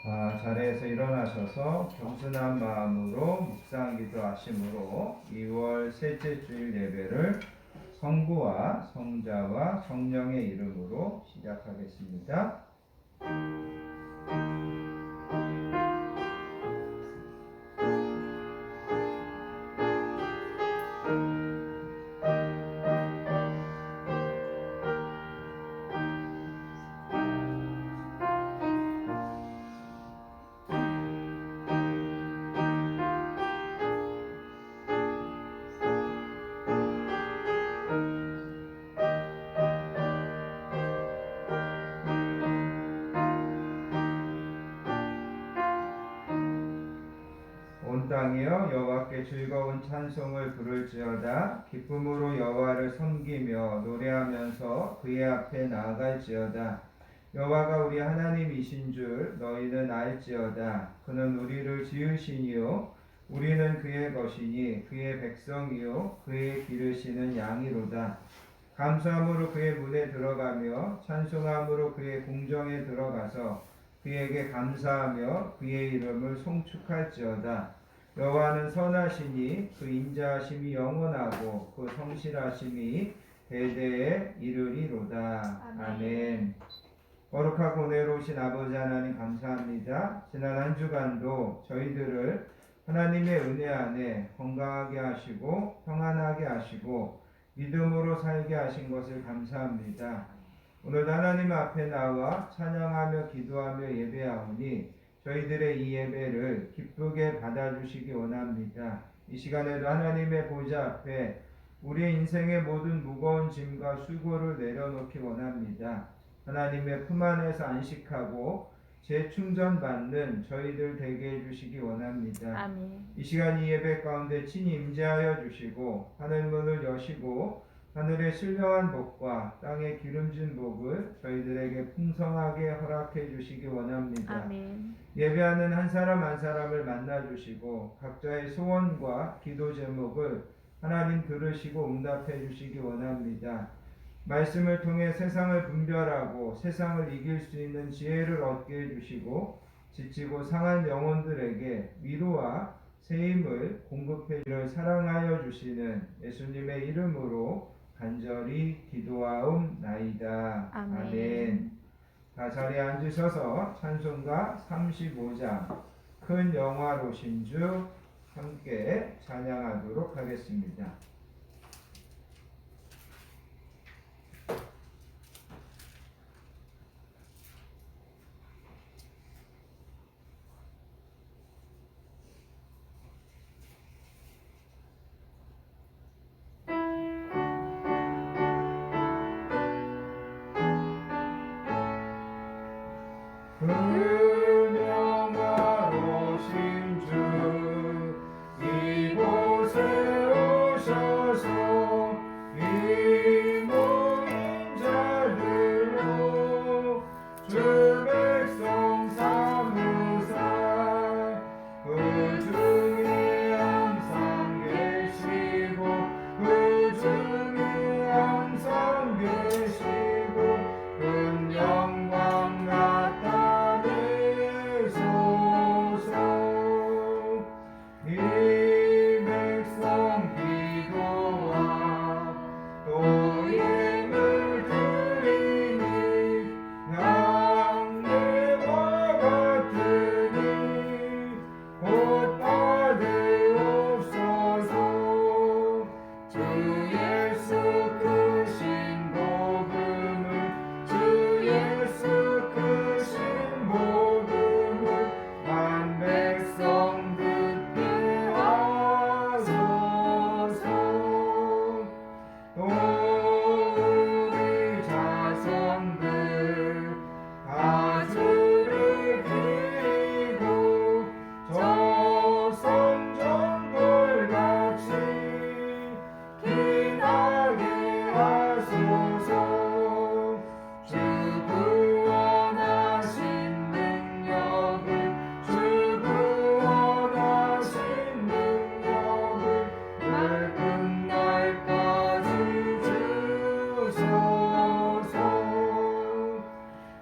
자리에서 일어나셔서 겸손한 마음으로 묵상 기도하심으로 2월 셋째 주일 예배를 성부와 성자와 성령의 이름으로 시작하겠습니다. 온 땅이여 여호와께 즐거운 찬송을 부를지어다. 기쁨으로 여호와를 섬기며 노래하면서 그의 앞에 나아갈지어다. 여호와가 우리 하나님이신 줄 너희는 알지어다. 그는 우리를 지으시니요 우리는 그의 것이니 그의 백성이요 그의 기르시는 양이로다. 감사함으로 그의 문에 들어가며 찬송함으로 그의 궁정에 들어가서 그에게 감사하며 그의 이름을 송축할지어다. 여호와는 선하시니 그 인자하심이 영원하고 그 성실하심이 대대에 이르리로다. 아멘. 거룩하고 은혜로우신 아버지 하나님 감사합니다. 지난 한 주간도 저희들을 하나님의 은혜 안에 건강하게 하시고 평안하게 하시고 믿음으로 살게 하신 것을 감사합니다. 오늘 하나님 앞에 나와 찬양하며 기도하며 예배하오니 저희들의 이 예배를 기쁘게 받아주시기 원합니다. 이 시간에도 하나님의 보좌 앞에 우리 인생의 모든 무거운 짐과 수고를 내려놓기 원합니다. 하나님의 품 안에서 안식하고 재충전받는 저희들 되게 해주시기 원합니다. 아멘. 이 시간 이 예배 가운데 친히 임재하여 주시고 하늘문을 여시고 하늘의 신령한 복과 땅의 기름진 복을 저희들에게 풍성하게 허락해 주시기 원합니다. 아멘. 예배하는 한 사람 한 사람을 만나 주시고 각자의 소원과 기도 제목을 하나님 들으시고 응답해 주시기 원합니다. 말씀을 통해 세상을 분별하고 세상을 이길 수 있는 지혜를 얻게 해주시고 지치고 상한 영혼들에게 위로와 새 힘을 공급해 주를 사랑하여 주시는 예수님의 이름으로 간절히 기도하옵나이다. 아멘. 다 자리에 앉으셔서 찬송가 35장 큰 영화로신 주 함께 찬양하도록 하겠습니다.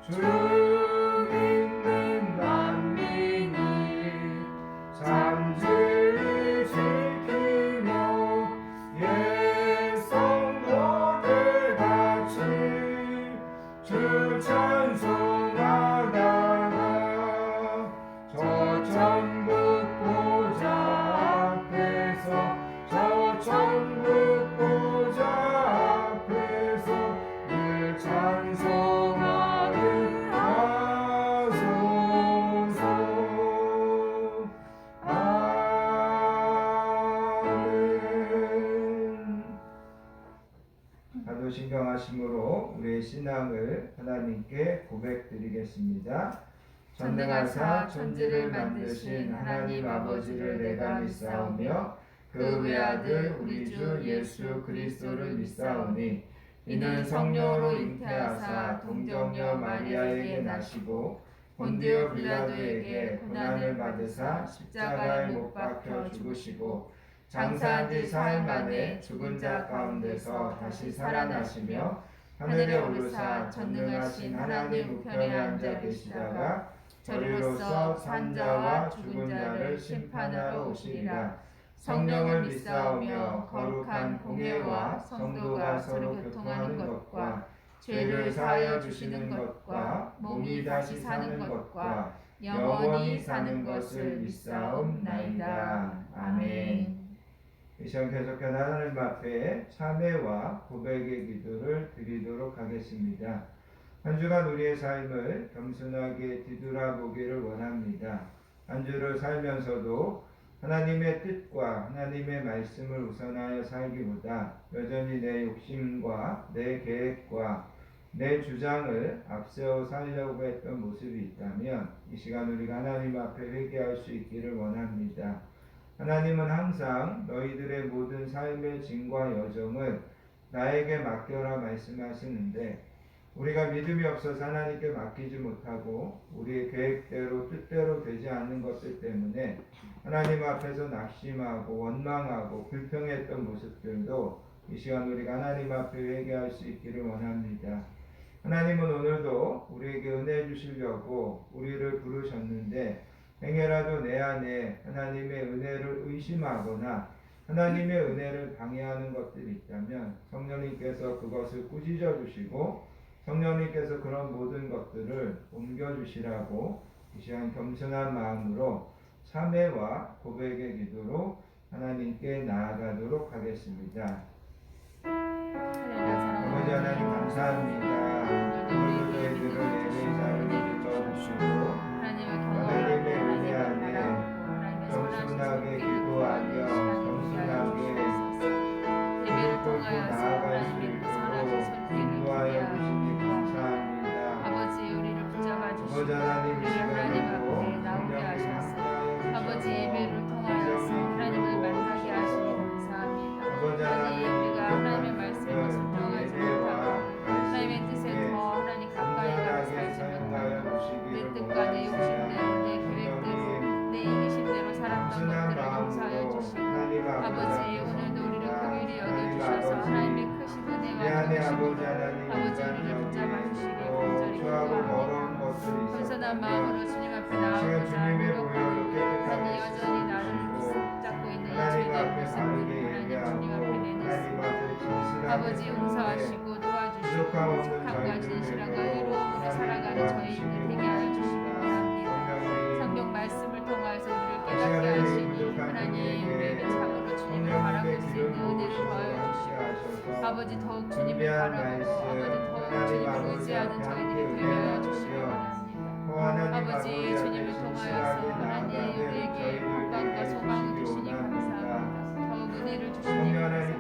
주 믿는 만민 찬송하다가 저 천국 보좌 앞에서 저 천국 보좌 앞에서 늘 찬송하게 하소서. 아멘. 가도신경하심으로 우리의 신앙을 하나님께 고백드리겠습니다. 전능하사 천지를 만드신 하나님 아버지를 내가 믿사오며 그 외아들 우리 주 예수 그리스도를 믿사오니 이는 성령으로 잉태하사 동정녀 마리아에게 나시고 본디오 빌라도에게 고난을 받으사 십자가에 못 박혀 죽으시고 장사한 지 사흘 만에 죽은 자 가운데서 다시 살아나시며 하늘에 오르사 전능하신 하나님 우편에 앉아 계시다가 저리로서 산자와 죽은 자를 심판하러 오시리라. 성령을 믿사오며 거룩한 공회와 성도가 서로 교통하는 것과 죄를 사하여 주시는 것과 몸이 다시 사는 것과 영원히 사는 것을 믿사옵나이다. 아멘. 이 시간 계속해서 하나님 앞에 참회와 고백의 기도를 드리도록 하겠습니다. 한 주간 우리의 삶을 겸손하게 뒤돌아보기를 원합니다. 한 주를 살면서도 하나님의 뜻과 하나님의 말씀을 우선하여 살기보다 여전히 내 욕심과 내 계획과 내 주장을 앞세워 살려고 했던 모습이 있다면 이 시간 우리가 하나님 앞에 회개할 수 있기를 원합니다. 하나님은 항상 너희들의 모든 삶의 짐과 여정을 나에게 맡겨라 말씀하시는데 우리가 믿음이 없어서 하나님께 맡기지 못하고 우리의 계획대로 뜻대로 되지 않는 것들 때문에 하나님 앞에서 낙심하고 원망하고 불평했던 모습들도 이 시간 우리가 하나님 앞에 회개할 수 있기를 원합니다. 하나님은 오늘도 우리에게 은혜 주시려고 우리를 부르셨는데 행여라도 내 안에 하나님의 은혜를 의심하거나 하나님의 은혜를 방해하는 것들이 있다면 성령님께서 그것을 꾸짖어 주시고 성령님께서 그런 모든 것들을 옮겨주시라고 이 시간 겸손한 마음으로 참회와 고백의 기도로 하나님께 나아가도록 하겠습니다. 아버지 하나님 감사합니다. 오늘도 저희들을 예배의 자리로 불러주시고 하나님의 은혜 안에 겸손하게 기도하며 겸손하게 그리고 나아갈 수 있도록 인도하여 주시니 감사합니다. 아버지 우리를 붙잡아 주시고 아버지 하나님 이 우리를 하나님 시간에도 앞에 나오게 하셔서 아버지 예배를 통하여서 하나님을 만나게 하시니 감사합니다. 하나님 우리가 하나님의 말씀을 순종하지 못하고 하나님의 뜻에 더 하나님 가까이 가서 살지 못하고 내 뜻과 내 욕심대로 내 계획대로 내 이기심대로 살았던 것들을 용서하여 주시고 아버지 오늘도 우리를 긍휼히 여겨주셔서 하나님의 크신 은혜와 도우심으로 아버지 우리를 붙잡아 주시기 간절히 기도합니다. 겸손한 마음으로 주님 앞에 나아오자 노력하니 하나님 여전히 나를 붙잡고 있는 이 죄된 모습들을 하나님 주님 앞에 내놓습니다. 아버지 용서하시고 도와주시고 착함과 진실함과 의로움으로 살아가는 저희들 되게 하여 주시기 바랍니다. 성경 말씀을 통하여서 우리를 깨닫게 하시니 하나님 우리에게 참으로 주님을 바라볼 수 있는 은혜를 더하여 주시고 아버지 더욱 주님을 바라보고 아버지 더욱 주님을 의지하는 저희들이 되게 하여 주시기 바랍니다. 아버지 주님을 통하여서 하나님 우리에게 건강과 소망을 주시니 감사합니다. 더욱 은혜를 주시니 감사합니다.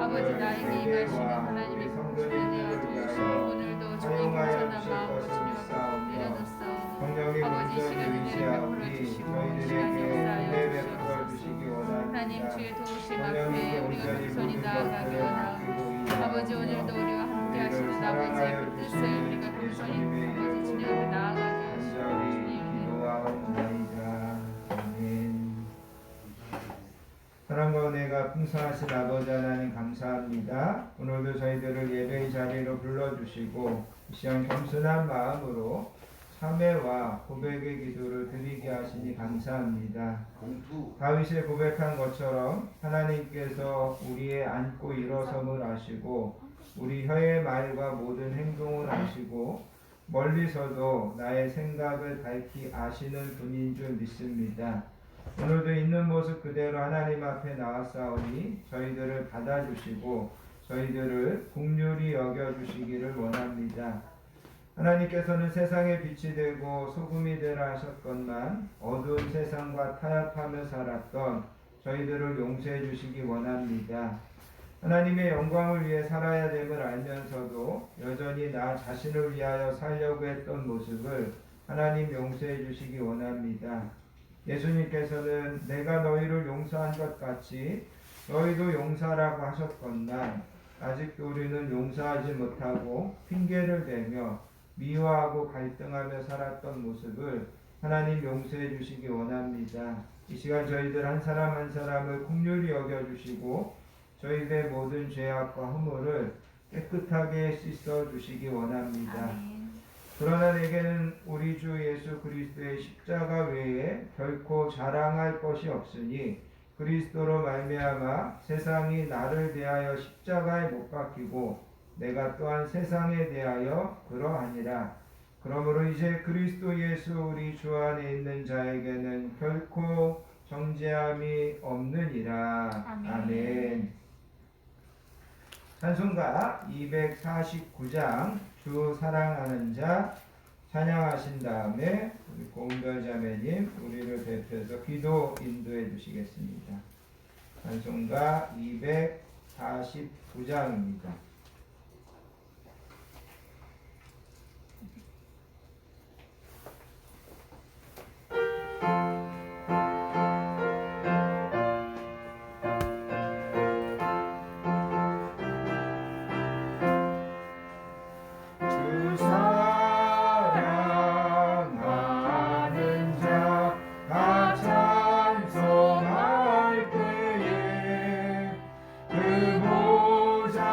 아버지 나에게 임하시는 하나님의 크신 은혜와 도우심이 오늘도 주의 겸손한 마음으로 주님 앞에 내려놓사오니 아버지 시간 은혜를 베풀어 주시고 시간 역사하여 주시옵소서. 하나님 주의 도우심 앞에 우리가 겸손히 나아가게 원하오니 아버지 오늘도 우리와 함께 하시는 아버지의 그 뜻을 우리가 겸손히 아버지 주님 앞에 나아가게 하시옵소서. 사랑과 은혜가 풍성하신 아버지 하나님 감사합니다. 오늘도 저희들을 예배의 자리로 불러주시고 이 시간 겸손한 마음으로 참회와 고백의 기도를 드리게 하시니 감사합니다. 다윗이 고백한 것처럼 하나님께서 우리의 앉고 일어섬을 아시고 우리 혀의 말과 모든 행동을 아시고 멀리서도 나의 생각을 밝히 아시는 분인 줄 믿습니다. 오늘도 있는 모습 그대로 하나님 앞에 나왔사오니 저희들을 받아주시고 저희들을 긍휼히 여겨주시기를 원합니다. 하나님께서는 세상의 빛이 되고 소금이 되라 하셨건만 어두운 세상과 타협하며 살았던 저희들을 용서해 주시기 원합니다. 하나님의 영광을 위해 살아야 됨을 알면서도 여전히 나 자신을 위하여 살려고 했던 모습을 하나님 용서해 주시기 원합니다. 예수님께서는 내가 너희를 용서한 것 같이 너희도 용서하라고 하셨건만 아직도 우리는 용서하지 못하고 핑계를 대며 미워하고 갈등하며 살았던 모습을 하나님 용서해 주시기 원합니다. 이 시간 저희들 한 사람 한 사람을 긍휼히 여겨주시고 저희들의 모든 죄악과 허물을 깨끗하게 씻어 주시기 원합니다. 아멘. 그러나 내게는 우리 주 예수 그리스도의 십자가 외에 결코 자랑할 것이 없으니 그리스도로 말미암아 세상이 나를 대하여 십자가에 못 박히고 내가 또한 세상에 대하여 그러하니라. 그러므로 이제 그리스도 예수 우리 주 안에 있는 자에게는 결코 정죄함이 없느니라. 아멘. 찬송가 249장 주 사랑하는 자 찬양하신 다음에 우리 고은별 자매님 우리를 대표해서 기도 인도해 주시겠습니다. 찬송가 249장입니다. 그 보좌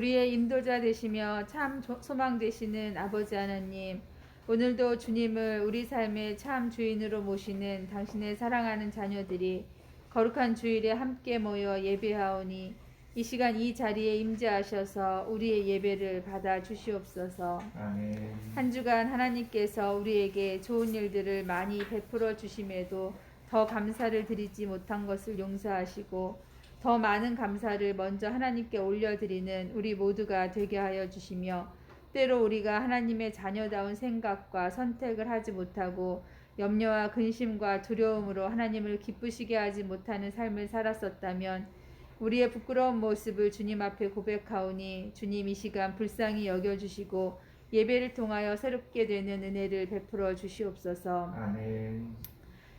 우리의 인도자 되시며 참 소망 되시는 아버지 하나님, 오늘도 주님을 우리 삶의 참 주인으로 모시는 당신의 사랑하는 자녀들이 거룩한 주일에 함께 모여 예배하오니 이 시간 이 자리에 임재하셔서 우리의 예배를 받아 주시옵소서. 아멘. 한 주간 하나님께서 우리에게 좋은 일들을 많이 베풀어 주심에도 더 감사를 드리지 못한 것을 용서하시고 더 많은 감사를 먼저 하나님께 올려드리는 우리 모두가 되게 하여 주시며, 때로 우리가 하나님의 자녀다운 생각과 선택을 하지 못하고 염려와 근심과 두려움으로 하나님을 기쁘시게 하지 못하는 삶을 살았었다면 우리의 부끄러운 모습을 주님 앞에 고백하오니 주님 이 시간 불쌍히 여겨주시고 예배를 통하여 새롭게 되는 은혜를 베풀어 주시옵소서. 아멘.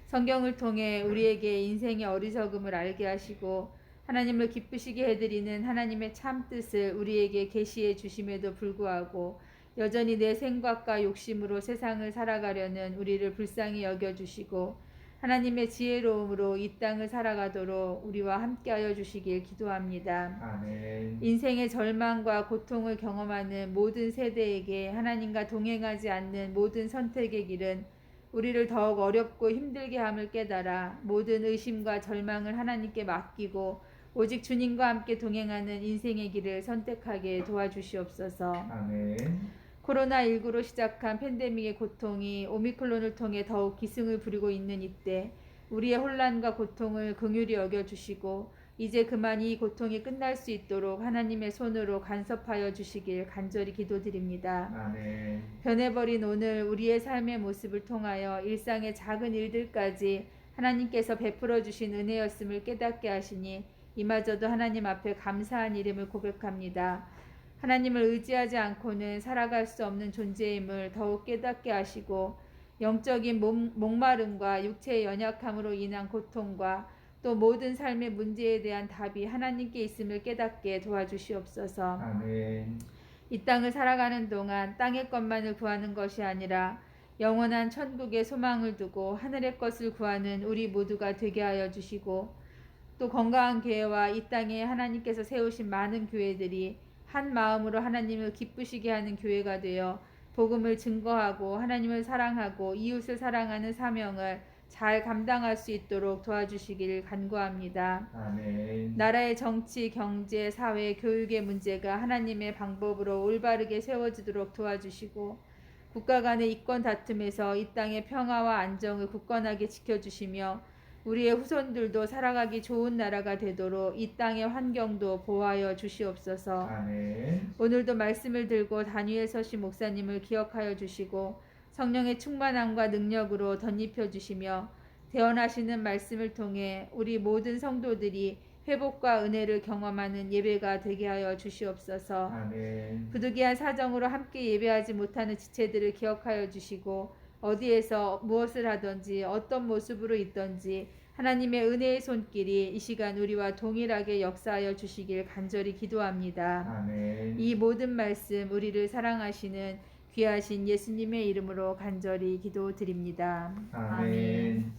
성경을 통해 우리에게 인생의 어리석음을 알게 하시고 하나님을 기쁘시게 해드리는 하나님의 참 뜻을 우리에게 계시해 주심에도 불구하고 여전히 내 생각과 욕심으로 세상을 살아가려는 우리를 불쌍히 여겨주시고 하나님의 지혜로움으로 이 땅을 살아가도록 우리와 함께하여 주시길 기도합니다. 아멘. 인생의 절망과 고통을 경험하는 모든 세대에게 하나님과 동행하지 않는 모든 선택의 길은 우리를 더욱 어렵고 힘들게 함을 깨달아 모든 의심과 절망을 하나님께 맡기고 오직 주님과 함께 동행하는 인생의 길을 선택하게 도와주시옵소서. 아멘. 코로나19로 시작한 팬데믹의 고통이 오미크론을 통해 더욱 기승을 부리고 있는 이때 우리의 혼란과 고통을 긍휼히 여겨주시고 이제 그만 이 고통이 끝날 수 있도록 하나님의 손으로 간섭하여 주시길 간절히 기도드립니다. 아멘. 변해버린 오늘 우리의 삶의 모습을 통하여 일상의 작은 일들까지 하나님께서 베풀어 주신 은혜였음을 깨닫게 하시니 이마저도 하나님 앞에 감사한 이름을 고백합니다. 하나님을 의지하지 않고는 살아갈 수 없는 존재임을 더욱 깨닫게 하시고 영적인 목마름과 육체의 연약함으로 인한 고통과 또 모든 삶의 문제에 대한 답이 하나님께 있음을 깨닫게 도와주시옵소서. 아멘. 이 땅을 살아가는 동안 땅의 것만을 구하는 것이 아니라 영원한 천국의 소망을 두고 하늘의 것을 구하는 우리 모두가 되게 하여 주시고 또 건강한 교회와 이 땅에 하나님께서 세우신 많은 교회들이 한 마음으로 하나님을 기쁘시게 하는 교회가 되어 복음을 증거하고 하나님을 사랑하고 이웃을 사랑하는 사명을 잘 감당할 수 있도록 도와주시기를 간구합니다. 아멘. 나라의 정치, 경제, 사회, 교육의 문제가 하나님의 방법으로 올바르게 세워지도록 도와주시고 국가 간의 이권 다툼에서 이 땅의 평화와 안정을 굳건하게 지켜주시며 우리의 후손들도 살아가기 좋은 나라가 되도록 이 땅의 환경도 보호하여 주시옵소서. 아멘. 오늘도 말씀을 들고 단위에 서신 목사님을 기억하여 주시고 성령의 충만함과 능력으로 덧입혀 주시며 대언하시는 말씀을 통해 우리 모든 성도들이 회복과 은혜를 경험하는 예배가 되게 하여 주시옵소서. 아멘. 부득이한 사정으로 함께 예배하지 못하는 지체들을 기억하여 주시고 어디에서 무엇을 하든지 어떤 모습으로 있든지 하나님의 은혜의 손길이 이 시간 우리와 동일하게 역사하여 주시길 간절히 기도합니다. 아멘. 이 모든 말씀 우리를 사랑하시는 귀하신 예수님의 이름으로 간절히 기도드립니다. 아멘.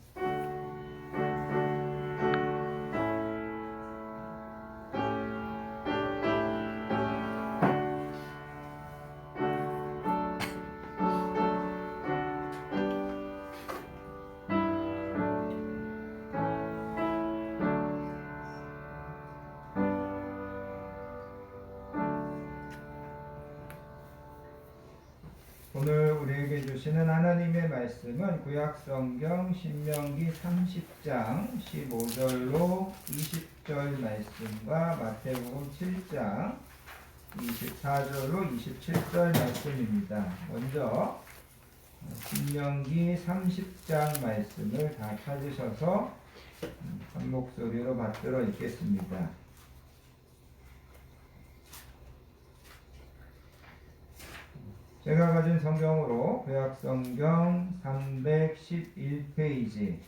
오늘 우리에게 주시는 하나님의 말씀은 구약성경 신명기 30장 15절로 20절 말씀과 마태복음 7장 24절로 27절 말씀입니다. 먼저 신명기 30장 말씀을 다 찾으셔서 한 목소리로 받들어 읽겠습니다. 제가 가진 성경으로 구약성경 311페이지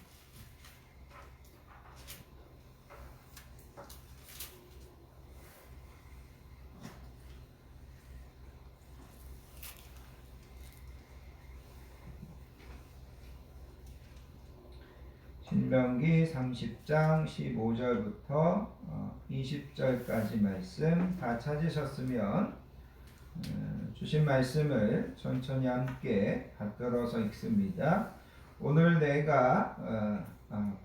신명기 30장 15절부터 20절까지 말씀 다 찾으셨으면 주신 말씀을 천천히 함께 받들어서 읽습니다. 오늘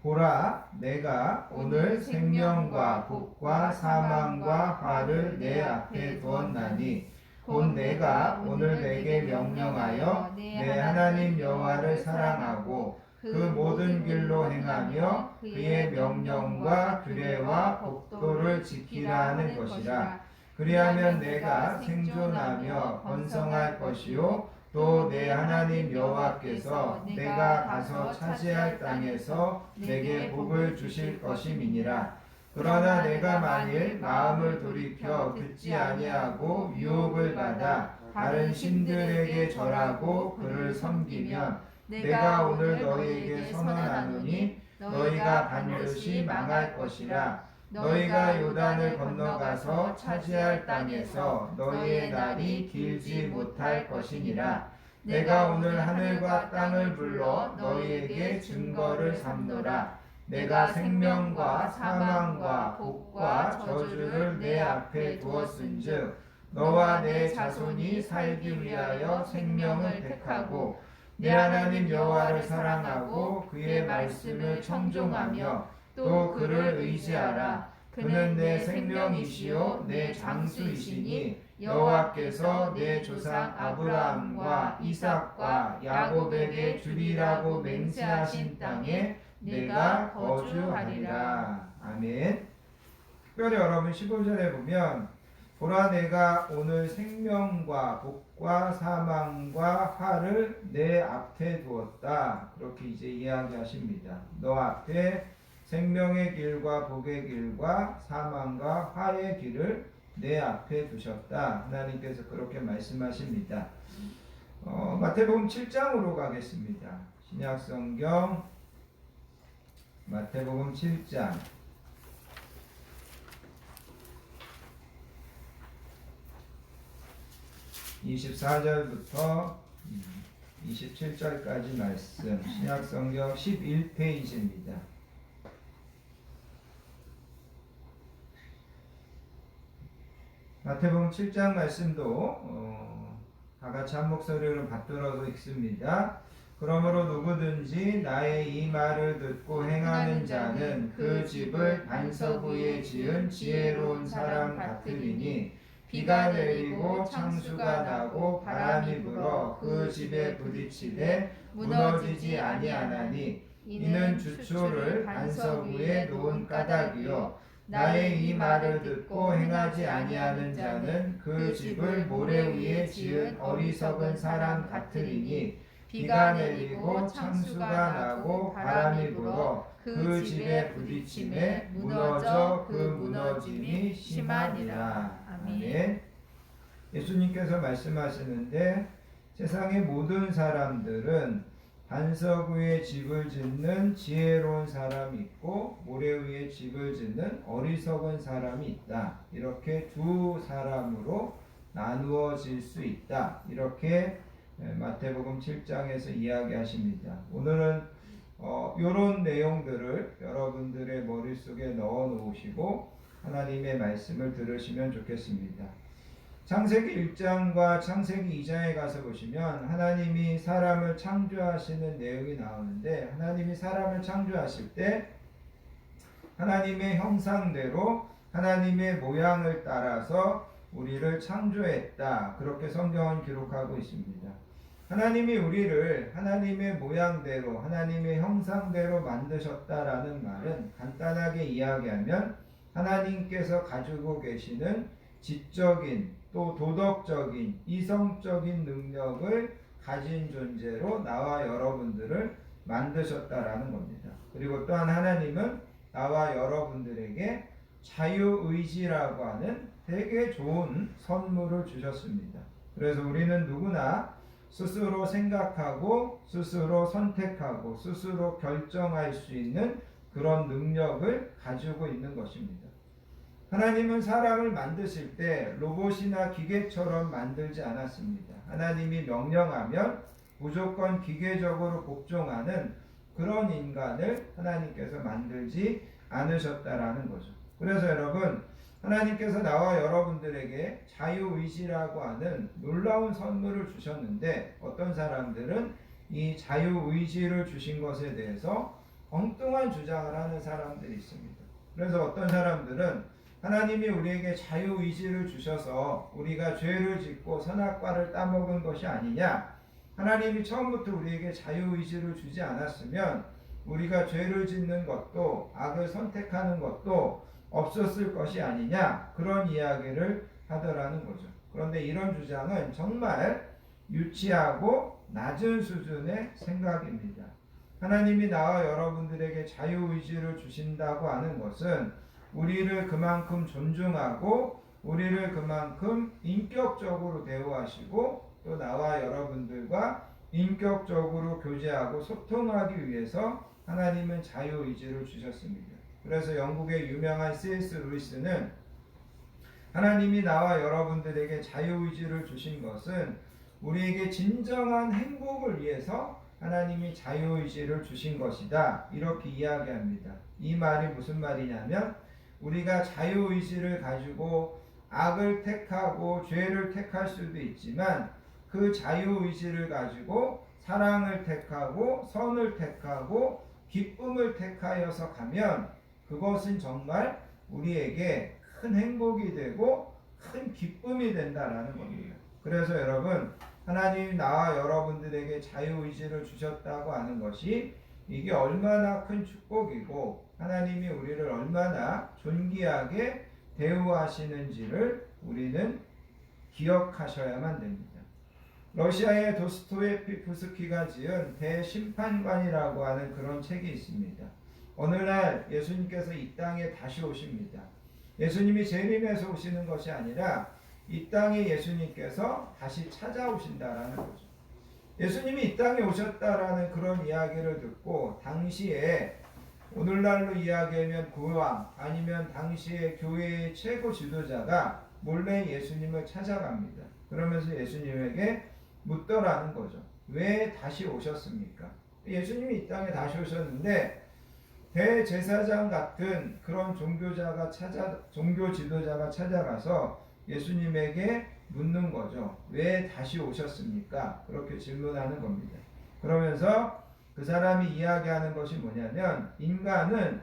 보라 내가 오늘 생명과 복과 사망과 화를 내 앞에 두었나니 곧 내가 오늘 내게 명령하여 내 하나님 여호와를 사랑하고 그 모든 길로 행하며 그의 명령과 규례와 법도를 지키라 하는 것이라. 그리하면 내가 생존하며 번성할 것이요 또 내 하나님 여호와께서 내가 가서 차지할 땅에서 내게 복을 주실 것임이니라. 그러나 내가 만일 마음을 돌이켜 듣지 아니하고 유혹을 받아 다른 신들에게 절하고 그를 섬기면 내가 오늘 너희에게 선언하노니 너희가 반드시 망할 것이라. 너희가 요단을 건너가서 차지할 땅에서 너희의 날이 길지 못할 것이니라. 내가 오늘 하늘과 땅을 불러 너희에게 증거를 삼노라. 내가 생명과 사망과 복과 저주를 내 앞에 두었은즉 너와 내 자손이 살기 위하여 생명을 택하고 내 하나님 여호와를 사랑하고 그의 말씀을 청종하며 또 그를 의지하라. 그는 내 생명이시요 내 장수이시니 여호와께서 내 조상 아브라함과 이삭과 야곱에게 주리라고 맹세하신 땅에 내가 거주하리라. 아멘. 특별히 여러분 15절에 보면 보라 내가 오늘 생명과 복과 사망과 화를 내 앞에 두었다. 그렇게 이제 이야기하십니다. 너 앞에 생명의 길과 복의 길과 사망과 화의 길을 내 앞에 두셨다. 하나님께서 그렇게 말씀하십니다. 마태복음 7장으로 가겠습니다. 신약성경 마태복음 7장 24절부터 27절까지 말씀, 신약성경 11페이지입니다. 마태복음 7장 말씀도 다같이 한 목소리로 받들어서 읽습니다. 그러므로 누구든지 나의 이 말을 듣고 행하는 자는 그 집을 반석 위에 지은 지혜로운 사람 같으리니 비가 내리고 창수가 나고 바람이 불어 그 집에 부딪히되 무너지지 아니하나니 이는 주초를 반석 위에 놓은 까닭이요 나의 이 말을 듣고 행하지 아니하는 자는 그 집을 모래 위에 지은 어리석은 사람 같으리니 비가 내리고 창수가 나고 바람이 불어 그 집에 부딪힘에 무너져 그 무너짐이 심하니라. 아멘. 예수님께서 말씀하시는데 세상의 모든 사람들은 반석 위에 집을 짓는 지혜로운 사람이 있고 모래 위에 집을 짓는 어리석은 사람이 있다. 이렇게 두 사람으로 나누어질 수 있다. 이렇게 마태복음 7장에서 이야기하십니다. 오늘은 이런 내용들을 여러분들의 머릿속에 넣어 놓으시고 하나님의 말씀을 들으시면 좋겠습니다. 창세기 1장과 창세기 2장에 가서 보시면 하나님이 사람을 창조하시는 내용이 나오는데 하나님이 사람을 창조하실 때 하나님의 형상대로 하나님의 모양을 따라서 우리를 창조했다. 그렇게 성경은 기록하고 있습니다. 하나님이 우리를 하나님의 모양대로 하나님의 형상대로 만드셨다라는 말은 간단하게 이야기하면 하나님께서 가지고 계시는 지적인 또 도덕적인 이성적인 능력을 가진 존재로 나와 여러분들을 만드셨다라는 겁니다. 그리고 또한 하나님은 나와 여러분들에게 자유의지라고 하는 되게 좋은 선물을 주셨습니다. 그래서 우리는 누구나 스스로 생각하고 스스로 선택하고 스스로 결정할 수 있는 그런 능력을 가지고 있는 것입니다. 하나님은 사람을 만드실 때 로봇이나 기계처럼 만들지 않았습니다. 하나님이 명령하면 무조건 기계적으로 복종하는 그런 인간을 하나님께서 만들지 않으셨다라는 거죠. 그래서 여러분, 하나님께서 나와 여러분들에게 자유의지라고 하는 놀라운 선물을 주셨는데, 어떤 사람들은 이 자유의지를 주신 것에 대해서 엉뚱한 주장을 하는 사람들이 있습니다. 그래서 어떤 사람들은 하나님이 우리에게 자유의지를 주셔서 우리가 죄를 짓고 선악과를 따먹은 것이 아니냐, 하나님이 처음부터 우리에게 자유의지를 주지 않았으면 우리가 죄를 짓는 것도 악을 선택하는 것도 없었을 것이 아니냐, 그런 이야기를 하더라는 거죠. 그런데 이런 주장은 정말 유치하고 낮은 수준의 생각입니다. 하나님이 나와 여러분들에게 자유의지를 주신다고 하는 것은 우리를 그만큼 존중하고 우리를 그만큼 인격적으로 대우하시고 또 나와 여러분들과 인격적으로 교제하고 소통하기 위해서 하나님은 자유의지를 주셨습니다. 그래서 영국의 유명한 C.S. 루이스는 하나님이 나와 여러분들에게 자유의지를 주신 것은 우리에게 진정한 행복을 위해서 하나님이 자유의지를 주신 것이다, 이렇게 이야기합니다. 이 말이 무슨 말이냐면, 우리가 자유의지를 가지고 악을 택하고 죄를 택할 수도 있지만 그 자유의지를 가지고 사랑을 택하고 선을 택하고 기쁨을 택하여서 가면 그것은 정말 우리에게 큰 행복이 되고 큰 기쁨이 된다라는 겁니다. 그래서 여러분, 하나님이 나와 여러분들에게 자유의지를 주셨다고 하는 것이 이게 얼마나 큰 축복이고 하나님이 우리를 얼마나 존귀하게 대우하시는지를 우리는 기억하셔야만 됩니다. 러시아의 도스토예프스키가 지은 대심판관이라고 하는 그런 책이 있습니다. 오늘날 예수님께서 이 땅에 다시 오십니다. 예수님이 재림해서 오시는 것이 아니라 이 땅에 예수님께서 다시 찾아오신다라는 거죠. 예수님이 이 땅에 오셨다라는 그런 이야기를 듣고 당시에 오늘날로 이야기하면 교황 아니면 당시의 교회의 최고 지도자가 몰래 예수님을 찾아갑니다. 그러면서 예수님에게 묻더라는 거죠. 왜 다시 오셨습니까? 예수님이 이 땅에 다시 오셨는데 대제사장 같은 그런 종교 지도자가 찾아가서 예수님에게 묻는 거죠. 왜 다시 오셨습니까? 그렇게 질문하는 겁니다. 그러면서 그 사람이 이야기하는 것이 뭐냐면, 인간은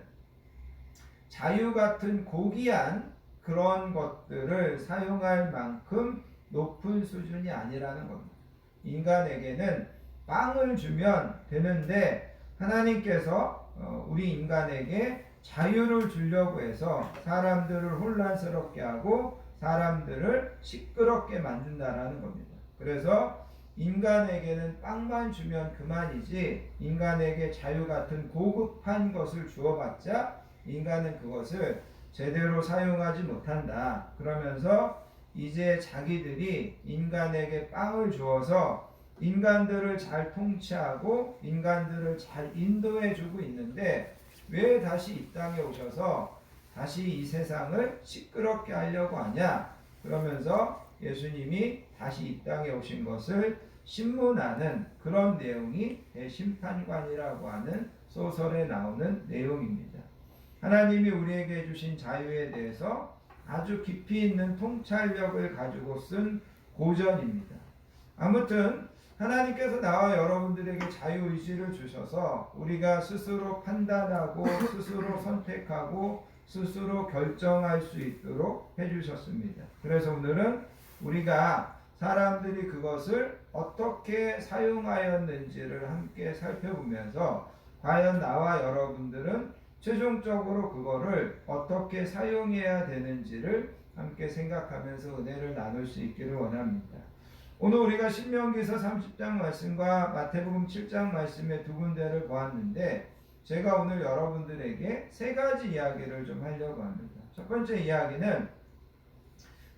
자유 같은 고귀한 그런 것들을 사용할 만큼 높은 수준이 아니라는 겁니다. 인간에게는 빵을 주면 되는데 하나님께서 우리 인간에게 자유를 주려고 해서 사람들을 혼란스럽게 하고 사람들을 시끄럽게 만든다라는 겁니다. 그래서 인간에게는 빵만 주면 그만이지 인간에게 자유 같은 고급한 것을 주어봤자 인간은 그것을 제대로 사용하지 못한다. 그러면서 이제 자기들이 인간에게 빵을 주어서 인간들을 잘 통치하고 인간들을 잘 인도해 주고 있는데 왜 다시 이 땅에 오셔서 다시 이 세상을 시끄럽게 하려고 하냐? 그러면서 예수님이 다시 이 땅에 오신 것을 신문하는 그런 내용이 대심판관이라고 하는 소설에 나오는 내용입니다. 하나님이 우리에게 주신 자유에 대해서 아주 깊이 있는 통찰력을 가지고 쓴 고전입니다. 아무튼 하나님께서 나와 여러분들에게 자유의지를 주셔서 우리가 스스로 판단하고 스스로 선택하고 스스로 결정할 수 있도록 해주셨습니다. 그래서 오늘은 우리가 사람들이 그것을 어떻게 사용하였는지를 함께 살펴보면서 과연 나와 여러분들은 최종적으로 그거를 어떻게 사용해야 되는지를 함께 생각하면서 은혜를 나눌 수 있기를 원합니다. 오늘 우리가 신명기서 30장 말씀과 마태복음 7장 말씀의 두 군데를 보았는데 제가 오늘 여러분들에게 세 가지 이야기를 좀 하려고 합니다. 첫 번째 이야기는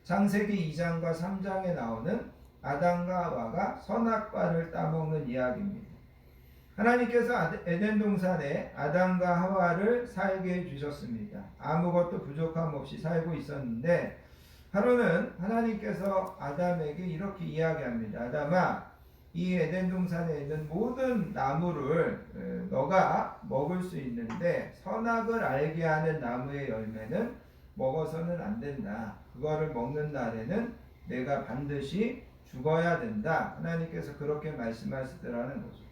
창세기 2장과 3장에 나오는 아담과 하와가 선악과를 따먹는 이야기입니다. 하나님께서 에덴 동산에 아담과 하와를 살게 해주셨습니다. 아무것도 부족함 없이 살고 있었는데 하루는 하나님께서 아담에게 이렇게 이야기합니다. 아담아, 이 에덴 동산에 있는 모든 나무를 너가 먹을 수 있는데 선악을 알게 하는 나무의 열매는 먹어서는 안 된다. 그거를 먹는 날에는 내가 반드시 죽어야 된다. 하나님께서 그렇게 말씀하시더라는 거죠.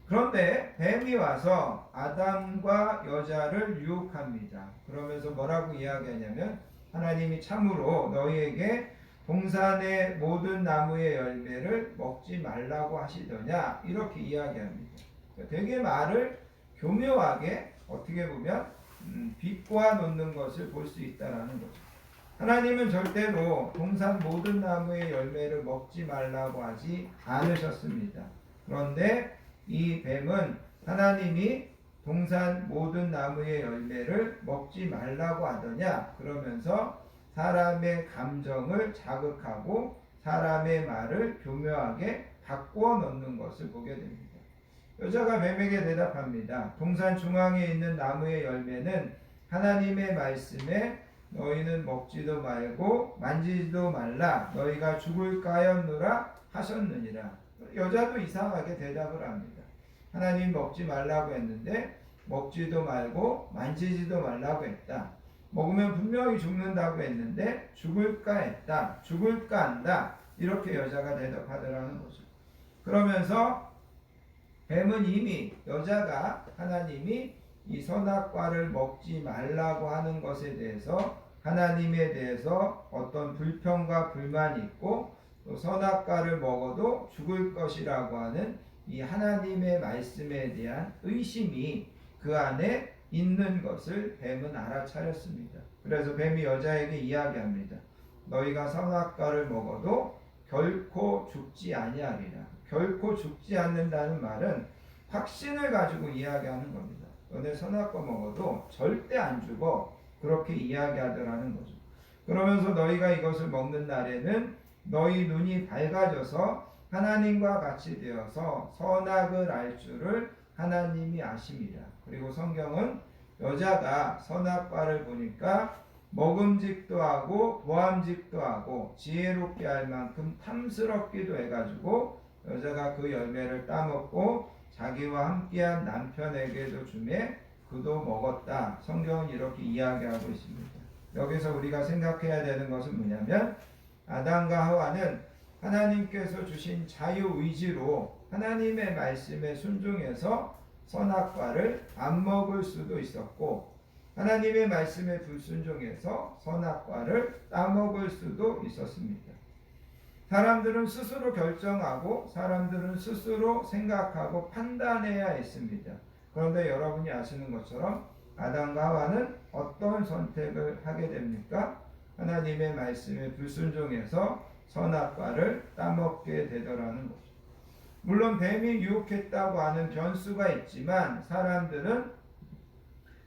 그런데 뱀이 와서 아담과 여자를 유혹합니다. 그러면서 뭐라고 이야기하냐면 하나님이 참으로 너희에게 동산의 모든 나무의 열매를 먹지 말라고 하시더냐 이렇게 이야기합니다. 되게 말을 교묘하게 어떻게 보면 비꼬아 놓는 것을 볼 수 있다라는 거죠. 하나님은 절대로 동산 모든 나무의 열매를 먹지 말라고 하지 않으셨습니다. 그런데 이 뱀은 하나님이 동산 모든 나무의 열매를 먹지 말라고 하더냐 그러면서 사람의 감정을 자극하고 사람의 말을 교묘하게 바꾸어 놓는 것을 보게 됩니다. 여자가 뱀에게 대답합니다. 동산 중앙에 있는 나무의 열매는 하나님의 말씀에 너희는 먹지도 말고 만지지도 말라 너희가 죽을까 하였노라 하셨느니라. 여자도 이상하게 대답을 합니다. 하나님 먹지 말라고 했는데 먹지도 말고 만지지도 말라고 했다. 먹으면 분명히 죽는다고 했는데 죽을까 했다. 죽을까 한다. 이렇게 여자가 대답하더라는 거죠. 그러면서 뱀은 이미 여자가 하나님이 이 선악과를 먹지 말라고 하는 것에 대해서 하나님에 대해서 어떤 불평과 불만이 있고 또 선악과를 먹어도 죽을 것이라고 하는 이 하나님의 말씀에 대한 의심이 그 안에 있는 것을 뱀은 알아차렸습니다. 그래서 뱀이 여자에게 이야기합니다. 너희가 선악과를 먹어도 결코 죽지 아니하리라. 결코 죽지 않는다는 말은 확신을 가지고 이야기하는 겁니다. 너네 선악과 먹어도 절대 안 죽어. 그렇게 이야기하더라는 거죠. 그러면서 너희가 이것을 먹는 날에는 너희 눈이 밝아져서 하나님과 같이 되어서 선악을 알 줄을 하나님이 아심이라. 그리고 성경은 여자가 선악과를 보니까 먹음직도 하고 보암직도 하고 지혜롭게 할 만큼 탐스럽기도 해가지고 여자가 그 열매를 따먹고 자기와 함께한 남편에게도 주매 그도 먹었다. 성경은 이렇게 이야기하고 있습니다. 여기서 우리가 생각해야 되는 것은 뭐냐면 아담과 하와는 하나님께서 주신 자유의지로 하나님의 말씀에 순종해서 선악과를 안 먹을 수도 있었고 하나님의 말씀에 불순종해서 선악과를 따먹을 수도 있었습니다. 사람들은 스스로 결정하고 사람들은 스스로 생각하고 판단해야 했습니다. 그런데 여러분이 아시는 것처럼 아담과 하와는 어떤 선택을 하게 됩니까? 하나님의 말씀에 불순종해서 선악과를 따먹게 되더라는 거죠. 물론 뱀이 유혹했다고 하는 변수가 있지만 사람들은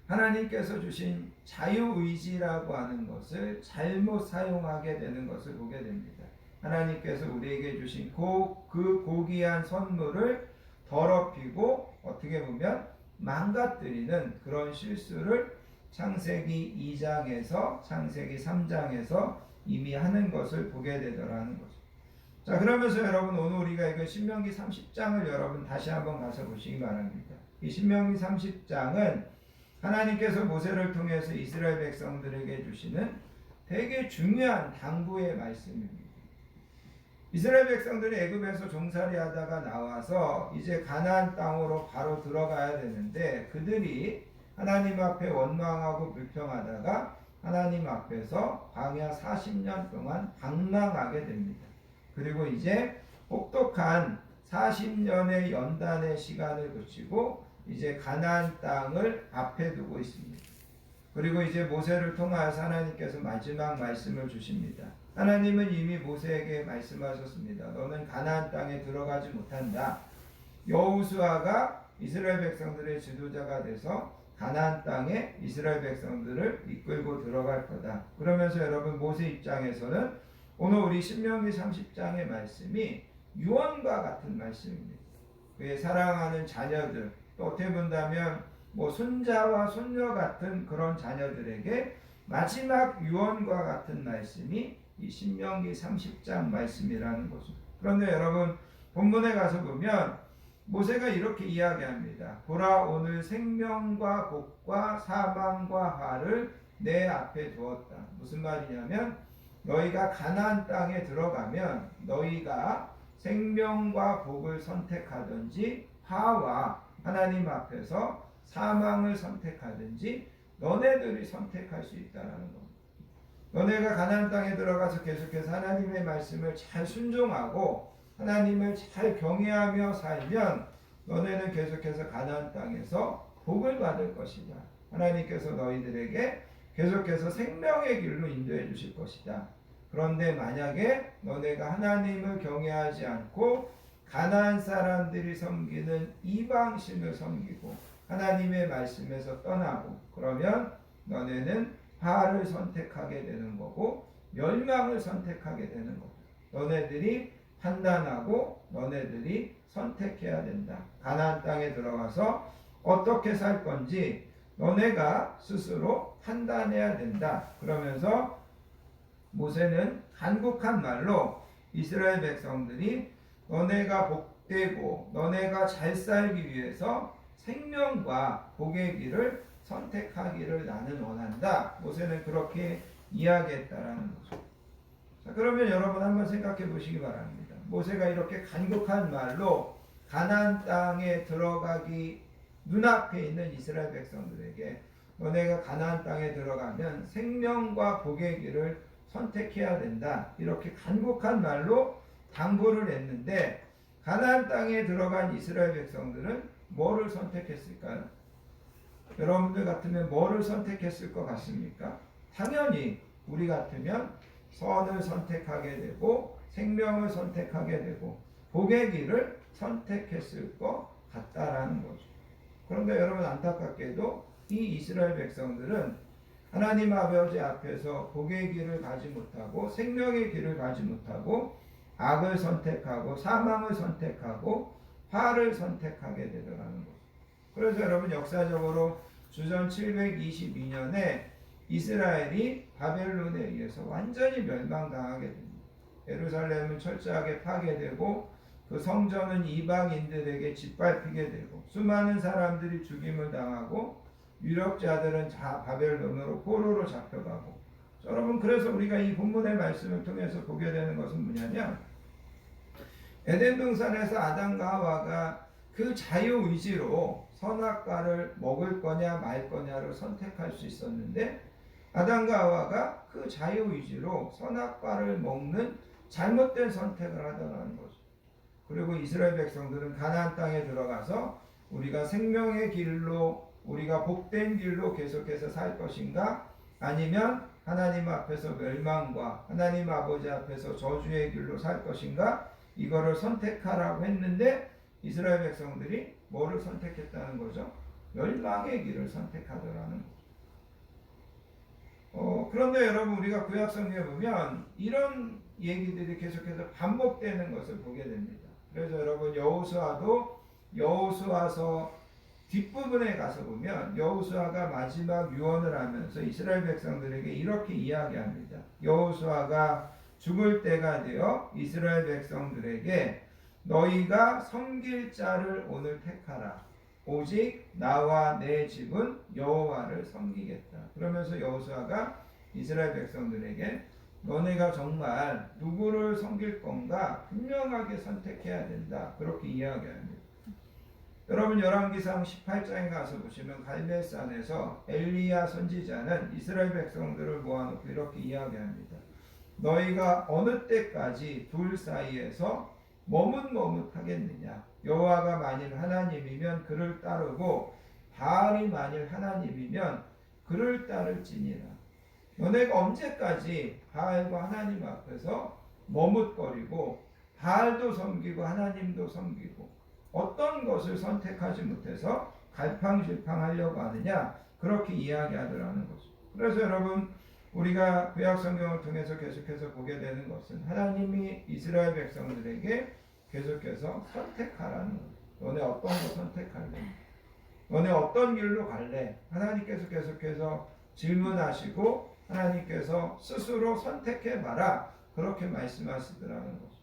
하나님께서 주신 자유의지라고 하는 것을 잘못 사용하게 되는 것을 보게 됩니다. 하나님께서 우리에게 주신 그 고귀한 선물을 더럽히고 어떻게 보면 망가뜨리는 그런 실수를 창세기 2장에서 창세기 3장에서 이미 하는 것을 보게 되더라는 거죠. 자, 그러면서 여러분 오늘 우리가 이거 신명기 30장을 여러분 다시 한번 가서 보시기 바랍니다. 이 신명기 30장은 하나님께서 모세를 통해서 이스라엘 백성들에게 주시는 되게 중요한 당부의 말씀입니다. 이스라엘 백성들이 애굽에서 종살이 하다가 나와서 이제 가나안 땅으로 바로 들어가야 되는데 그들이 하나님 앞에 원망하고 불평하다가 하나님 앞에서 광야 40년 동안 방랑하게 됩니다. 그리고 이제 혹독한 40년의 연단의 시간을 거치고 이제 가나안 땅을 앞에 두고 있습니다. 그리고 이제 모세를 통하여서 하나님께서 마지막 말씀을 주십니다. 하나님은 이미 모세에게 말씀하셨습니다. 너는 가나안 땅에 들어가지 못한다. 여호수아가 이스라엘 백성들의 지도자가 돼서 가나안 땅에 이스라엘 백성들을 이끌고 들어갈 거다. 그러면서 여러분 모세 입장에서는 오늘 우리 신명기 30장의 말씀이 유언과 같은 말씀입니다. 그의 사랑하는 자녀들 또 어떻게 본다면 손자와 손녀 같은 그런 자녀들에게 마지막 유언과 같은 말씀이 이 신명기 30장 말씀이라는 거죠. 그런데 여러분 본문에 가서 보면 모세가 이렇게 이야기합니다. 보라, 오늘 생명과 복과 사망과 화를 내 앞에 두었다. 무슨 말이냐면 너희가 가나안 땅에 들어가면 너희가 생명과 복을 선택하든지 화와 하나님 앞에서 사망을 선택하든지 너네들이 선택할 수 있다는 겁니다. 너네가 가나안 땅에 들어가서 계속해서 하나님의 말씀을 잘 순종하고 하나님을 잘 경외하며 살면 너네는 계속해서 가나안 땅에서 복을 받을 것이다. 하나님께서 너희들에게 계속해서 생명의 길로 인도해 주실 것이다. 그런데 만약에 너네가 하나님을 경외하지 않고 가나안 사람들이 섬기는 이방신을 섬기고 하나님의 말씀에서 떠나고 그러면 너네는 화를 선택하게 되는 거고 멸망을 선택하게 되는 거고 너네들이 판단하고 너네들이 선택해야 된다. 가나안 땅에 들어가서 어떻게 살 건지 너네가 스스로 판단해야 된다. 그러면서 모세는 간곡한 말로 이스라엘 백성들이 너네가 복되고 너네가 잘 살기 위해서 생명과 복의 길을 선택하기를 나는 원한다. 모세는 그렇게 이야기했다라는 거죠. 자, 그러면 여러분 한번 생각해 보시기 바랍니다. 모세가 이렇게 간곡한 말로 가나안 땅에 들어가기 눈앞에 있는 이스라엘 백성들에게 너네가 가나안 땅에 들어가면 생명과 복의 길을 선택해야 된다. 이렇게 간곡한 말로 당부를 했는데 가나안 땅에 들어간 이스라엘 백성들은 뭐를 선택했을까요? 여러분들 같으면 뭐를 선택했을 것 같습니까? 당연히 우리 같으면 선을 선택하게 되고 생명을 선택하게 되고 복의 길을 선택했을 것 같다라는 거죠. 그런데 여러분 안타깝게도 이 이스라엘 백성들은 하나님 아버지 앞에서 복의 길을 가지 못하고 생명의 길을 가지 못하고 악을 선택하고 사망을 선택하고 화를 선택하게 되더라는 거죠. 그래서 여러분 역사적으로 주전 722년에 이스라엘이 바벨론에 의해서 완전히 멸망당하게 됩니다. 예루살렘은 철저하게 파괴되고 그 성전은 이방인들에게 짓밟히게 되고 수많은 사람들이 죽임을 당하고 유력자들은 다 바벨론으로 포로로 잡혀가고 여러분 그래서 우리가 이 본문의 말씀을 통해서 보게 되는 것은 뭐냐면 에덴 동산에서 아담과 하와가 그 자유의지로 선악과를 먹을 거냐 말 거냐를 선택할 수 있었는데 아담과 하와가 그 자유의지로 선악과를 먹는 잘못된 선택을 하더라는 거죠. 그리고 이스라엘 백성들은 가나안 땅에 들어가서 우리가 생명의 길로 우리가 복된 길로 계속해서 살 것인가 아니면 하나님 앞에서 멸망과 하나님 아버지 앞에서 저주의 길로 살 것인가 이거를 선택하라고 했는데 이스라엘 백성들이 뭐를 선택했다는 거죠? 멸망의 길을 선택하더라는 거죠. 그런데 여러분 우리가 구약 성경에 보면 이런 얘기들이 계속해서 반복되는 것을 보게 됩니다. 그래서 여러분 여호수아서 뒷부분에 가서 보면 여호수아가 마지막 유언을 하면서 이스라엘 백성들에게 이렇게 이야기합니다. 여호수아가 죽을 때가 되어 이스라엘 백성들에게 너희가 섬길 자를 오늘 택하라. 오직 나와 내 집은 여호와를 섬기겠다. 그러면서 여호수아가 이스라엘 백성들에게 너네가 정말 누구를 섬길 건가 분명하게 선택해야 된다. 그렇게 이야기합니다. 여러분 열왕기상 18장에 가서 보시면 갈멜산에서 엘리야 선지자는 이스라엘 백성들을 모아놓고 이렇게 이야기합니다. 너희가 어느 때까지 둘 사이에서 머뭇머뭇하겠느냐. 여호와가 만일 하나님이면 그를 따르고 바알이 만일 하나님이면 그를 따를지니라. 너네가 언제까지 바알과 하나님 앞에서 머뭇거리고 바알도 섬기고 하나님도 섬기고 어떤 것을 선택하지 못해서 갈팡질팡하려고 하느냐 그렇게 이야기하더라는 거죠. 그래서 여러분 우리가 구약 성경을 통해서 계속해서 보게 되는 것은 하나님이 이스라엘 백성들에게 계속해서 선택하라는 거예요. 너네 어떤 거 선택할래? 너네 어떤 길로 갈래? 하나님께서 계속해서 질문하시고 하나님께서 스스로 선택해봐라 그렇게 말씀하시더라는 거죠.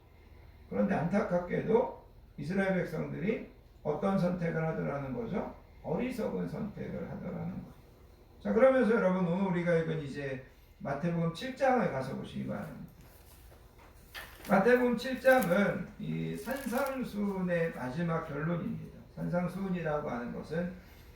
그런데 안타깝게도 이스라엘 백성들이 어떤 선택을 하더라는 거죠? 어리석은 선택을 하더라는 거죠. 자, 그러면서 여러분 오늘 우리가 읽은 이제 마태복음 7장을 가서 보시기 바랍니다. 마태복음 7장은 이 산상수훈의 마지막 결론입니다. 산상수훈이라고 하는 것은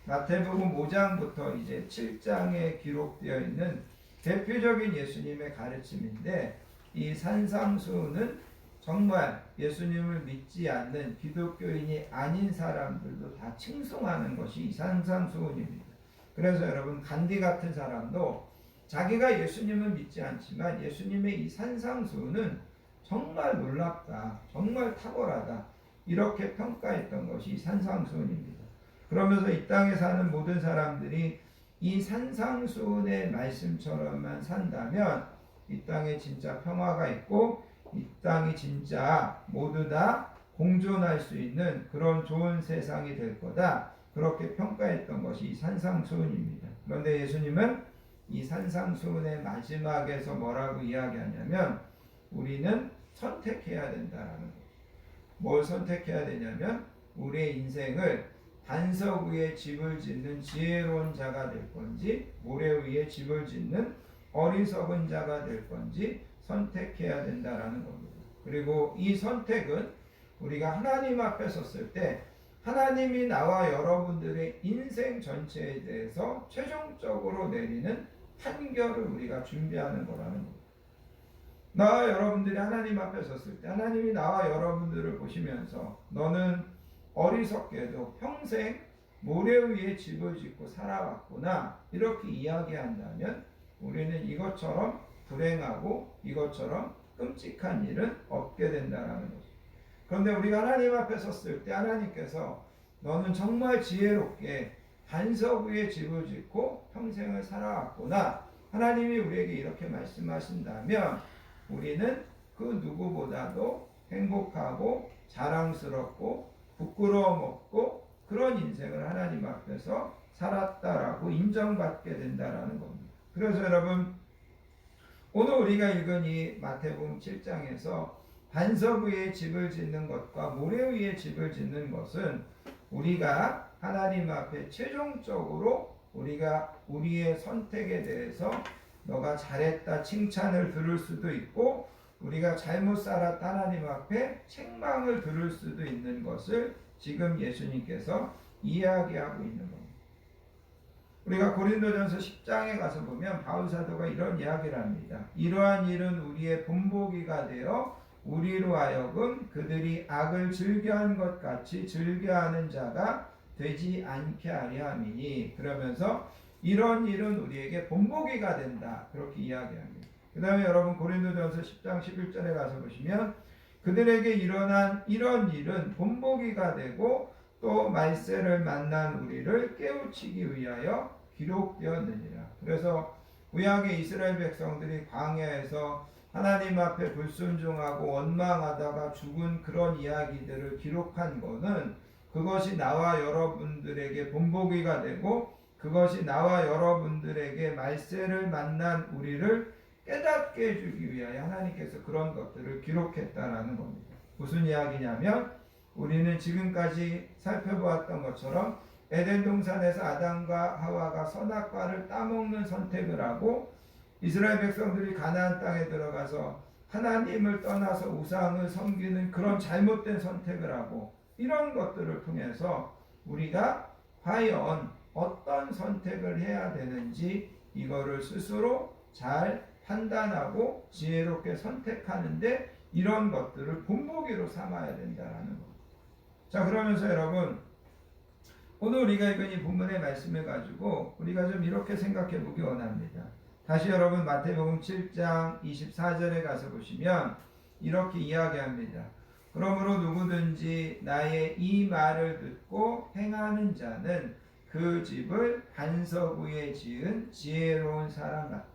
마태복음 5장부터 이제 7장에 기록되어 있는 대표적인 예수님의 가르침인데, 이 산상수훈은 정말 예수님을 믿지 않는 기독교인이 아닌 사람들도 다 칭송하는 것이 이 산상수훈입니다. 그래서 여러분 간디 같은 사람도 자기가 예수님을 믿지 않지만 예수님의 이 산상수훈은 정말 놀랍다, 정말 탁월하다, 이렇게 평가했던 것이 이 산상수훈입니다. 그러면서 이 땅에 사는 모든 사람들이 이 산상수훈의 말씀처럼만 산다면 이 땅에 진짜 평화가 있고 이 땅이 진짜 모두 다 공존할 수 있는 그런 좋은 세상이 될 거다, 그렇게 평가했던 것이 이 산상수훈입니다. 그런데 예수님은 이 산상수훈의 마지막에서 뭐라고 이야기하냐면 우리는 선택해야 된다라는 거죠. 뭘 선택해야 되냐면 우리의 인생을 반석 위에 집을 짓는 지혜로운 자가 될 건지 모래 위에 집을 짓는 어리석은 자가 될 건지 선택해야 된다라는 겁니다. 그리고 이 선택은 우리가 하나님 앞에 섰을 때 하나님이 나와 여러분들의 인생 전체에 대해서 최종적으로 내리는 판결을 우리가 준비하는 거라는 겁니다. 나와 여러분들이 하나님 앞에 섰을 때 하나님이 나와 여러분들을 보시면서 너는 어리석게도 평생 모래 위에 집을 짓고 살아왔구나, 이렇게 이야기한다면 우리는 이것처럼 불행하고 이것처럼 끔찍한 일은 없게 된다는 거죠. 그런데 우리가 하나님 앞에 섰을 때 하나님께서 너는 정말 지혜롭게 반석 위에 집을 짓고 평생을 살아왔구나, 하나님이 우리에게 이렇게 말씀하신다면 우리는 그 누구보다도 행복하고 자랑스럽고 부끄러움 없고 그런 인생을 하나님 앞에서 살았다라고 인정받게 된다라는 겁니다. 그래서 여러분 오늘 우리가 읽은 이 마태복음 7장에서 반석 위에 집을 짓는 것과 모래 위에 집을 짓는 것은 우리가 하나님 앞에 최종적으로 우리가 우리의 선택에 대해서 너가 잘했다 칭찬을 들을 수도 있고 우리가 잘못 살았다 하나님 앞에 책망을 들을 수도 있는 것을 지금 예수님께서 이야기하고 있는 겁니다. 우리가 고린도전서 10장에 가서 보면 바울 사도가 이런 이야기를 합니다. 이러한 일은 우리의 본보기가 되어 우리로 하여금 그들이 악을 즐겨한 것 같이 즐겨하는 자가 되지 않게 하려 함이니, 그러면서 이런 일은 우리에게 본보기가 된다, 그렇게 이야기합니다. 그 다음에 여러분 고린도전서 10장 11절에 가서 보시면 그들에게 일어난 이런 일은 본보기가 되고 또 말세를 만난 우리를 깨우치기 위하여 기록되었느니라. 그래서 구약의 이스라엘 백성들이 광야에서 하나님 앞에 불순종하고 원망하다가 죽은 그런 이야기들을 기록한 것은 그것이 나와 여러분들에게 본보기가 되고 그것이 나와 여러분들에게 말세를 만난 우리를 깨닫게 해주기 위하여 하나님께서 그런 것들을 기록했다라는 겁니다. 무슨 이야기냐면 우리는 지금까지 살펴보았던 것처럼 에덴 동산에서 아담과 하와가 선악과를 따먹는 선택을 하고 이스라엘 백성들이 가나안 땅에 들어가서 하나님을 떠나서 우상을 섬기는 그런 잘못된 선택을 하고, 이런 것들을 통해서 우리가 과연 어떤 선택을 해야 되는지 이거를 스스로 잘 판단하고 지혜롭게 선택하는데 이런 것들을 본보기로 삼아야 된다는 겁니다. 자, 그러면서 여러분 오늘 우리가 읽은 이 본문의 말씀을 가지고 우리가 좀 이렇게 생각해 보기 원합니다. 다시 여러분 마태복음 7장 24절에 가서 보시면 이렇게 이야기합니다. 그러므로 누구든지 나의 이 말을 듣고 행하는 자는 그 집을 반석 위에 지은 지혜로운 사람 같다.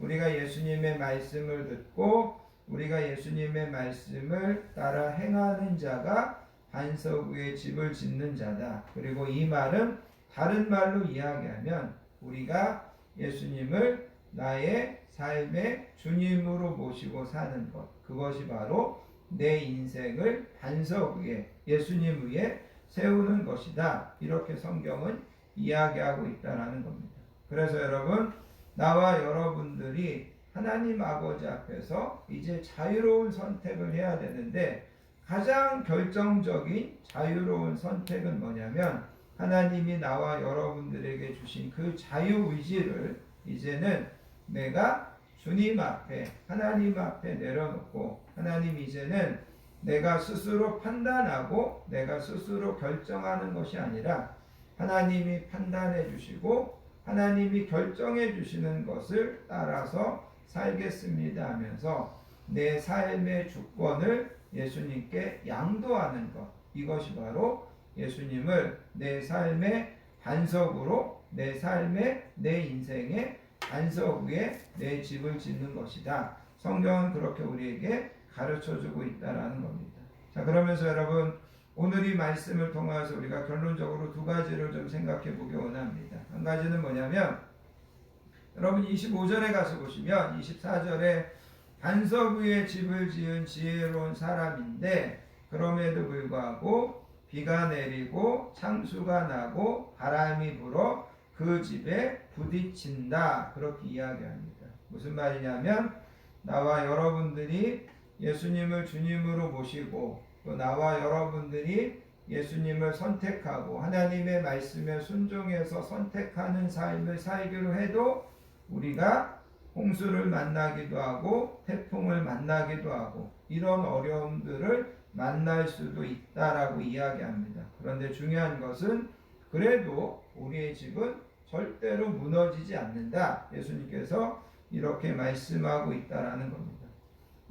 우리가 예수님의 말씀을 듣고 우리가 예수님의 말씀을 따라 행하는 자가 반석 위에 집을 짓는 자다. 그리고 이 말은 다른 말로 이야기하면 우리가 예수님을 나의 삶의 주님으로 모시고 사는 것, 그것이 바로 내 인생을 반석 위에 예수님 위에 세우는 것이다. 이렇게 성경은 이야기하고 있다라는 겁니다. 그래서 여러분, 나와 여러분들이 하나님 아버지 앞에서 이제 자유로운 선택을 해야 되는데, 가장 결정적인 자유로운 선택은 뭐냐면, 하나님이 나와 여러분들에게 주신 그 자유의지를 이제는 내가 주님 앞에, 하나님 앞에 내려놓고, 하나님 이제는 내가 스스로 판단하고 내가 스스로 결정하는 것이 아니라 하나님이 판단해 주시고 하나님이 결정해 주시는 것을 따라서 살겠습니다 하면서 내 삶의 주권을 예수님께 양도하는 것, 이것이 바로 예수님을 내 삶의 반석으로, 내 삶의, 내 인생의 반석 위에 내 집을 짓는 것이다. 성경은 그렇게 우리에게 가르쳐주고 있다라는 겁니다. 자, 그러면서 여러분, 오늘 이 말씀을 통해서 우리가 결론적으로 두 가지를 좀 생각해 보기 원합니다. 한 가지는 뭐냐면, 여러분 25절에 가서 보시면 24절에 반석 위에 집을 지은 지혜로운 사람인데 그럼에도 불구하고 비가 내리고 창수가 나고 바람이 불어 그 집에 부딪힌다. 그렇게 이야기합니다. 무슨 말이냐면, 나와 여러분들이 예수님을 주님으로 모시고 또 나와 여러분들이 예수님을 선택하고 하나님의 말씀에 순종해서 선택하는 삶을 살기로 해도 우리가 홍수를 만나기도 하고 태풍을 만나기도 하고 이런 어려움들을 만날 수도 있다라고 이야기합니다. 그런데 중요한 것은 그래도 우리의 집은 절대로 무너지지 않는다. 예수님께서 이렇게 말씀하고 있다라는 겁니다.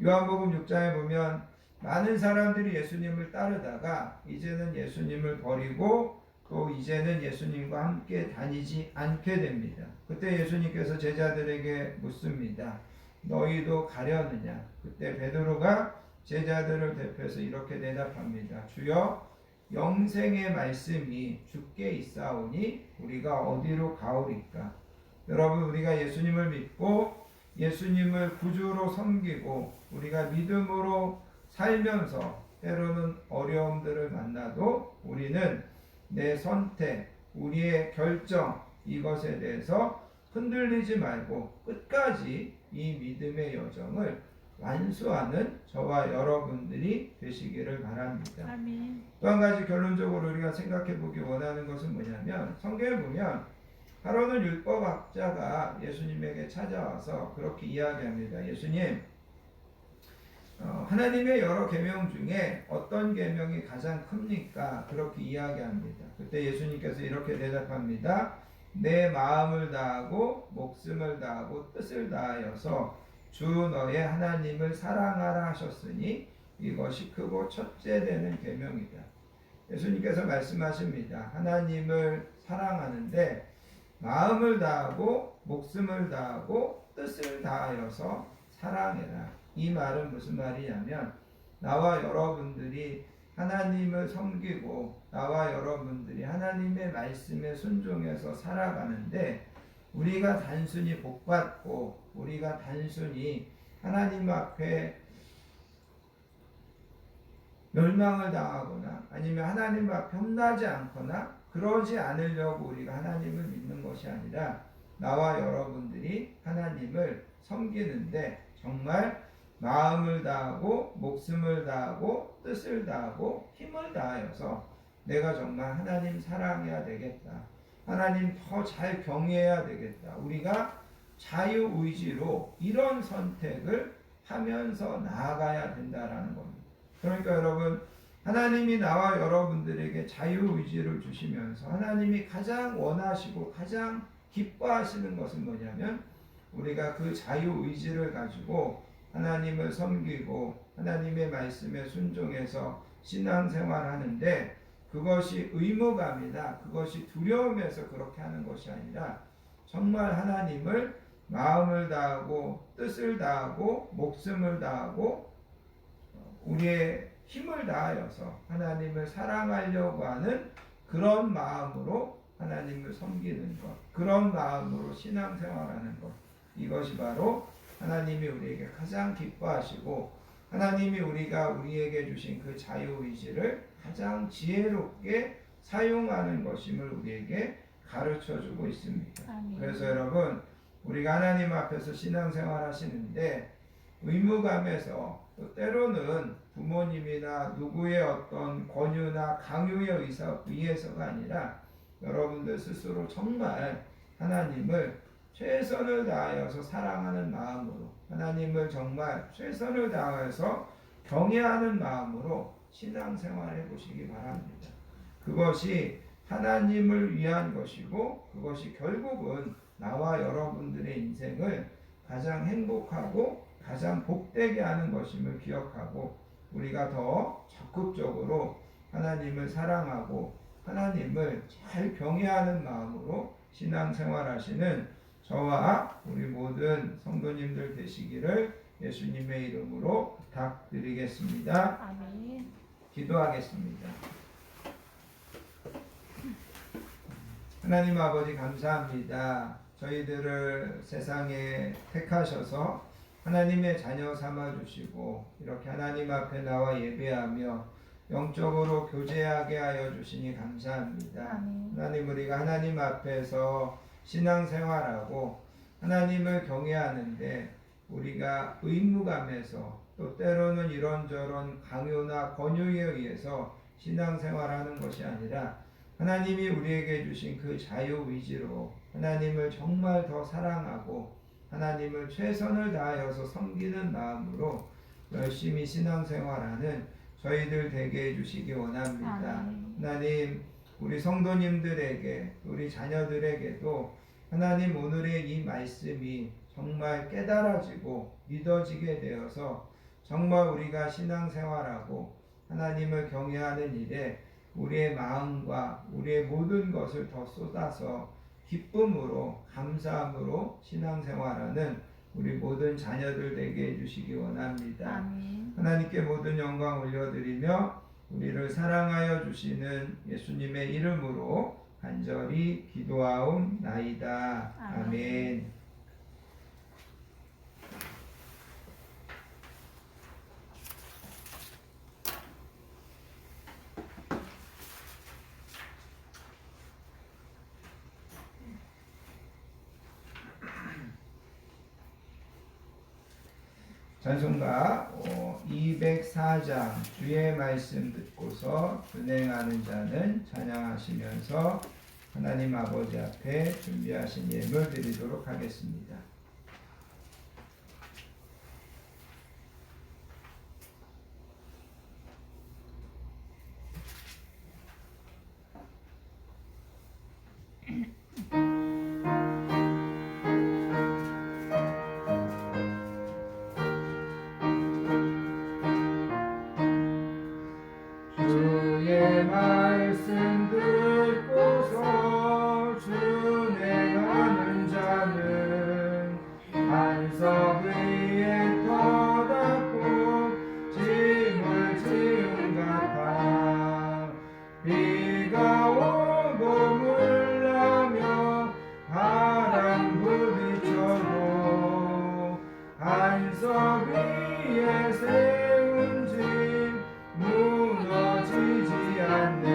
요한복음 6장에 보면 많은 사람들이 예수님을 따르다가 이제는 예수님을 버리고 또 이제는 예수님과 함께 다니지 않게 됩니다. 그때 예수님께서 제자들에게 묻습니다. 너희도 가려느냐? 그때 베드로가 제자들을 대표해서 이렇게 대답합니다. 주여, 영생의 말씀이 주께 있사오니 우리가 어디로 가오리까? 여러분, 우리가 예수님을 믿고 예수님을 구주로 섬기고 우리가 믿음으로 살면서 때로는 어려움들을 만나도 우리는 내 선택, 우리의 결정, 이것에 대해서 흔들리지 말고 끝까지 이 믿음의 여정을 완수하는 저와 여러분들이 되시기를 바랍니다. 아멘. 또 한 가지 결론적으로 우리가 생각해 보기 원하는 것은 뭐냐면, 성경에 보면 바로는 율법학자가 예수님에게 찾아와서 그렇게 이야기합니다. 예수님, 하나님의 여러 계명 중에 어떤 계명이 가장 큽니까? 그렇게 이야기합니다. 그때 예수님께서 이렇게 대답합니다. 내 마음을 다하고 목숨을 다하고 뜻을 다하여서 주 너의 하나님을 사랑하라 하셨으니 이것이 크고 첫째 되는 계명이다. 예수님께서 말씀하십니다. 하나님을 사랑하는데 마음을 다하고 목숨을 다하고 뜻을 다하여서 사랑해라. 이 말은 무슨 말이냐면, 나와 여러분들이 하나님을 섬기고 나와 여러분들이 하나님의 말씀에 순종해서 살아가는데 우리가 단순히 복받고 우리가 단순히 하나님 앞에 멸망을 당하거나 아니면 하나님 앞에 혼나지 않거나 그러지 않으려고 우리가 하나님을 믿는 것이 아니라 나와 여러분들이 하나님을 섬기는데 정말 마음을 다하고 목숨을 다하고 뜻을 다하고 힘을 다하여서 내가 정말 하나님 사랑해야 되겠다. 하나님 더 잘 경외해야 되겠다. 우리가 자유의지로 이런 선택을 하면서 나아가야 된다라는 겁니다. 그러니까 여러분, 하나님이 나와 여러분들에게 자유의지를 주시면서 하나님이 가장 원하시고 가장 기뻐하시는 것은 뭐냐면, 우리가 그 자유의지를 가지고 하나님을 섬기고 하나님의 말씀에 순종해서 신앙생활하는데 그것이 의무감이나 그것이 두려움에서 그렇게 하는 것이 아니라 정말 하나님을 마음을 다하고 뜻을 다하고 목숨을 다하고 우리의 힘을 다하여서 하나님을 사랑하려고 하는 그런 마음으로 하나님을 섬기는 것, 그런 마음으로 신앙생활하는 것, 이것이 바로 하나님이 우리에게 가장 기뻐하시고 하나님이 우리에게 주신 그 자유의지를 가장 지혜롭게 사용하는 것임을 우리에게 가르쳐주고 있습니다. 아멘. 그래서 여러분, 우리가 하나님 앞에서 신앙생활 하시는데 의무감에서 또 때로는 부모님이나 누구의 어떤 권유나 강요에 의해서가 아니라 여러분들 스스로 정말 하나님을 최선을 다하여서 사랑하는 마음으로, 하나님을 정말 최선을 다하여서 경외하는 마음으로 신앙생활 해보시기 바랍니다. 그것이 하나님을 위한 것이고, 그것이 결국은 나와 여러분들의 인생을 가장 행복하고 가장 복되게 하는 것임을 기억하고, 우리가 더 적극적으로 하나님을 사랑하고 하나님을 잘 경외하는 마음으로 신앙생활하시는 저와 우리 모든 성도님들 되시기를 예수님의 이름으로 부탁드리겠습니다. 아멘. 기도하겠습니다. 하나님 아버지 감사합니다. 저희들을 세상에 택하셔서 하나님의 자녀 삼아주시고 이렇게 하나님 앞에 나와 예배하며 영적으로 교제하게 하여 주시니 감사합니다. 아멘. 하나님, 우리가 하나님 앞에서 신앙생활하고 하나님을 경외하는데 우리가 의무감에서 또 때로는 이런저런 강요나 권유에 의해서 신앙생활하는 것이 아니라 하나님이 우리에게 주신 그 자유의지로 하나님을 정말 더 사랑하고 하나님을 최선을 다하여서 섬기는 마음으로 열심히 신앙생활하는 저희들 되게 해주시기 원합니다. 아멘. 하나님, 우리 성도님들에게, 우리 자녀들에게도 하나님 오늘의 이 말씀이 정말 깨달아지고 믿어지게 되어서 정말 우리가 신앙생활하고 하나님을 경외하는 일에 우리의 마음과 우리의 모든 것을 더 쏟아서 기쁨으로 감사함으로 신앙생활하는 우리 모든 자녀들 되게 해주시기 원합니다. 아멘. 하나님께 모든 영광 올려드리며 우리를 사랑하여 주시는 예수님의 이름으로 간절히 기도하옵나이다. 아멘. 찬송가 204장 주의 말씀 듣고서 은행하는 자는 찬양하시면서 하나님 아버지 앞에 준비하신 예물 드리도록 하겠습니다. 주의 말씀 듣고서 준행하는 자는 반석 위에 터닫고 짐을 지은 같아 비가 오고 물나며 바람 부딪혀도 반석 위에 세운 짐 무너지지 않네.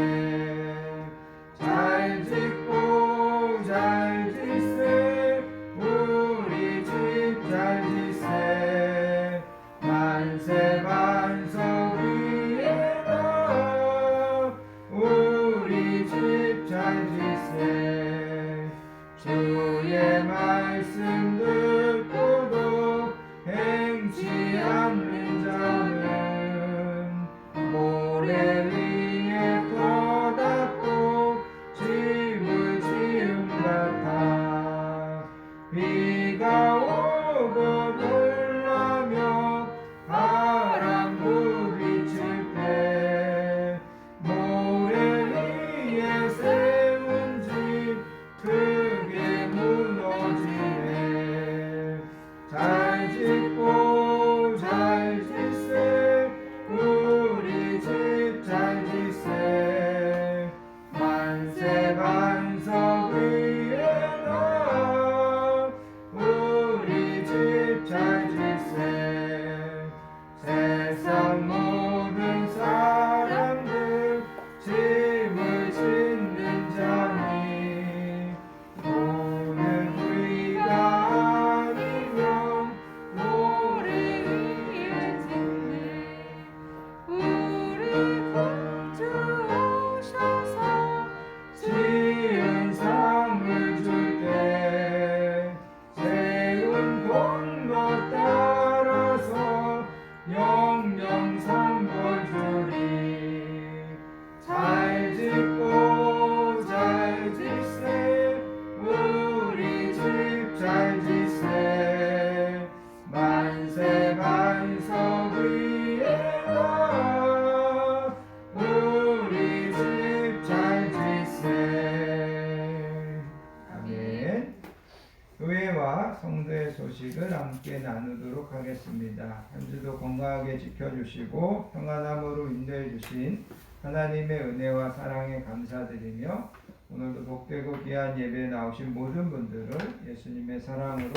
소식을 함께 나누도록 하겠습니다. 한 주도 건강하게 지켜주시고 평안함으로 인도해 주신 하나님의 은혜와 사랑에 감사드리며 오늘도 복되고 귀한 예배에 나오신 모든 분들을 예수님의 사랑으로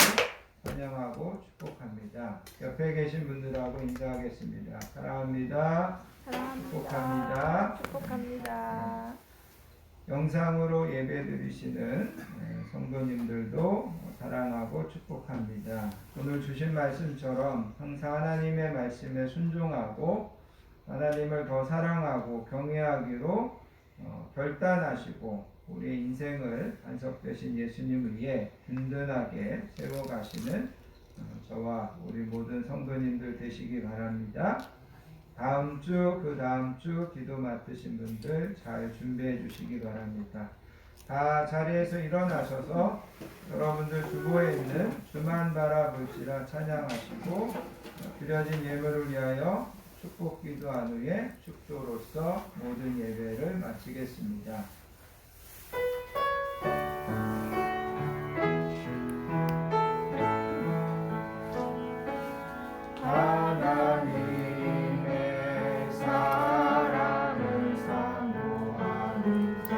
환영하고 축복합니다. 옆에 계신 분들하고 인사하겠습니다. 사랑합니다. 축복합니다. 축복합니다. 영상으로 예배드리시는 성도님들도 사랑하고 축복합니다. 오늘 주신 말씀처럼 항상 하나님의 말씀에 순종하고 하나님을 더 사랑하고 경외하기로 결단하시고 우리의 인생을 반석되신 예수님 위에 든든하게 세워가시는 저와 우리 모든 성도님들 되시기 바랍니다. 다음 주, 그 다음 주 기도 맡으신 분들 잘 준비해 주시기 바랍니다. 다 자리에서 일어나셔서 여러분들 주보에 있는 주만 바라볼지라 찬양하시고 드려진 예물을 위하여 축복 기도한 후에 축도로서 모든 예배를 마치겠습니다. 하나님의 사랑을 사모하는 자,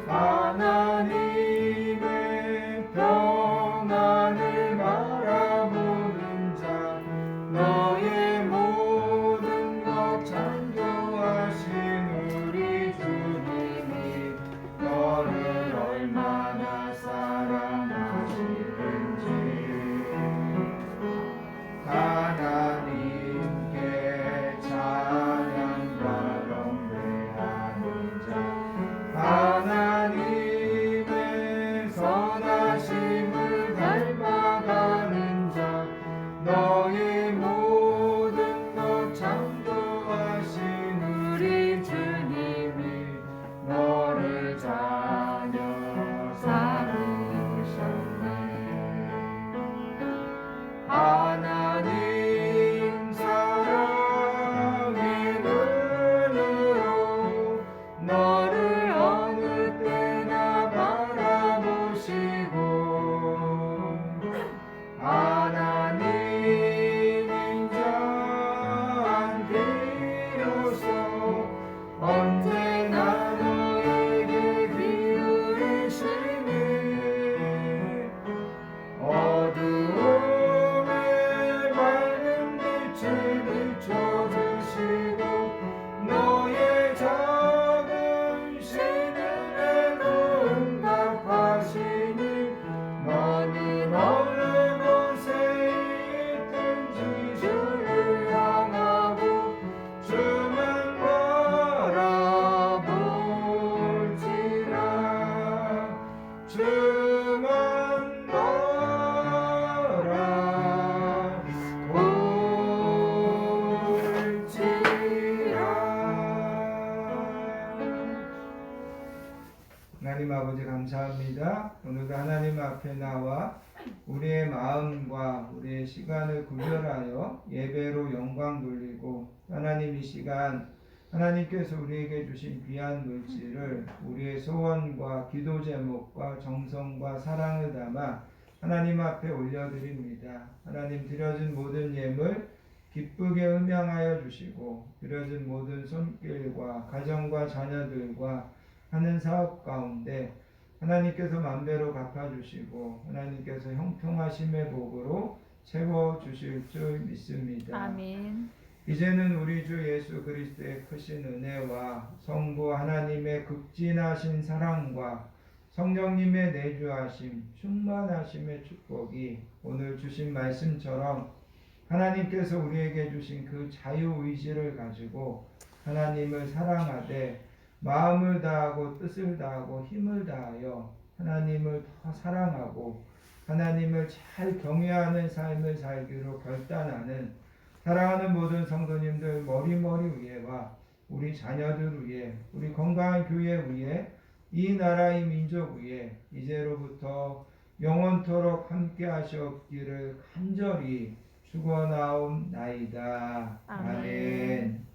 하나님의 평안을 바라보는 자, 너의 모든 것 창조하신 우리 주님이 너를 얼마나 사랑하시는지 하나님께 찬양과 경배하는 자, 하나님의 선하심을 닮아가는 자, 너의 모든 것 창조하신 우리 주님이 너를 자녀 삼으셨네. 하나님 사랑의 눈으로 너를 어느 때나 바라보시고 하나님 인자한 비로소 언제나 너에게 기울이시니 어두움에 밝은 빛을 비춰주시고 너의 작은 신음에도 응답하시니 너는 어느 곳에 있든지 주를 향하고 주만 바라볼지라 주만 하나님 아버지 감사합니다. 오늘도 하나님 앞에 나와 우리의 마음과 우리의 시간을 구별하여 예배로 영광 돌리고 하나님 이 시간 하나님께서 우리에게 주신 귀한 물질을 우리의 소원과 기도 제목과 정성과 사랑을 담아 하나님 앞에 올려드립니다. 하나님 드려진 모든 예물 기쁘게 음양하여 주시고 드려진 모든 손길과 가정과 자녀들과 하는 사업 가운데 하나님께서 만배로 갚아주시고 하나님께서 형통하심의 복으로 채워주실 줄 믿습니다. 아멘. 이제는 우리 주 예수 그리스도의 크신 은혜와 성부 하나님의 극진하신 사랑과 성령님의 내주하심, 충만하심의 축복이 오늘 주신 말씀처럼 하나님께서 우리에게 주신 그 자유의지를 가지고 하나님을 사랑하되 마음을 다하고 뜻을 다하고 힘을 다하여 하나님을 더 사랑하고 하나님을 잘 경외하는 삶을 살기로 결단하는 사랑하는 모든 성도님들 머리머리 위에와 우리 자녀들 위에 우리 건강한 교회 위에 이 나라의 민족 위에 이제로부터 영원토록 함께 하시옵기를 간절히 축원하옵나이다. 아멘.